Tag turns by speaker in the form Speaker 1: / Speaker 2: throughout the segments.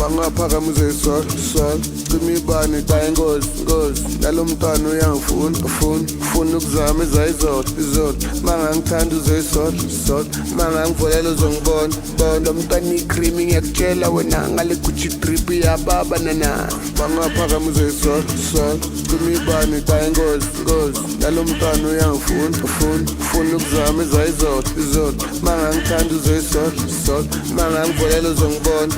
Speaker 1: bangaphakamise sol cimibani dayingozi ngozi nalo mntwana uyangifuna ufuna ukuzama izolo mangangithanda uzoyisol mangangivolela uzongibona lo mntwana ikrimi ngiyakutshela wena ngale Gucci drip yababa nana bangaphakamise sol cimibani dayingozi nalo mntwana uyangifuna ufuna ukuzama izolo mangangithanda uzoyisol mangangivolela uzongibona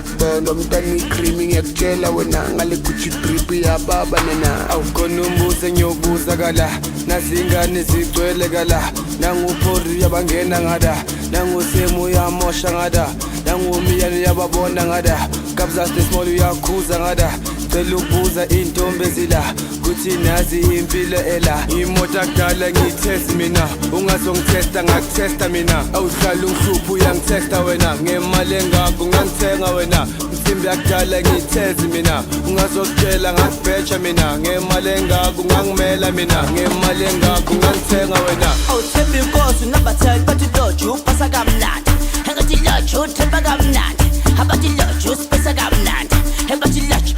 Speaker 1: lo mntwana ikrimi ngiyakutshela wena ngale Gucci drip yababa nana
Speaker 2: awukhona umbuzo ngiyobuza kala nazingane zigcwele kala nanguphori yabangena ngada nangusemu uyamosha ngada nangumiyane yababona ngada kabzas small uyakhuza ngada cela ukubuza intombi ezila kuthi nazi impilo ela imoto akudala ngiyithesti mina ungazongithesta ngakuthesta mina awuhlala ungihlupha uyangithesta wena ngemali engako ngangithenga wena imbi yakudala ngiyithezi mina ungazokutshela ngakubheja mina ngemali engako ngangimela mina ngemali engako ngangithenga wena
Speaker 3: awuthemba inkosi unabatheli bathi loju upasa kamnandi engathi loju uthemba kamnandi abathi loju usipesa kamnandi engathi loju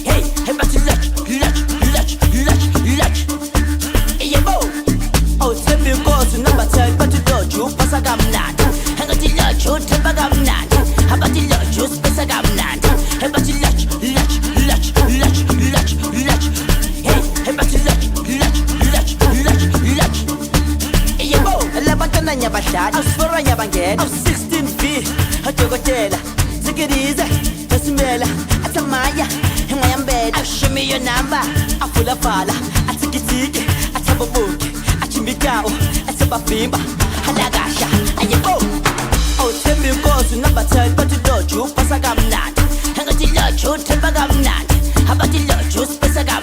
Speaker 3: hey engathi loju yebo awuthemba inkosi unabatheli bathi loju upasa kamnandi engathi loju uthemba kamnandi abathi loju usipesa kamnandi engathi loju hey engathi yebo labantwana nyabadlali awusifora nyabangena awu-16V adokotela sikirize esimela athamaya engayambela show me your number afulavala atsikitsiki athaboboki achimbikawo atabavimba halakasha ayebo awuthemba inkosi unabatheli bathi loju upasa kamnandi engathi loju uthemba kamnandi abathi loju usipesa kamnandi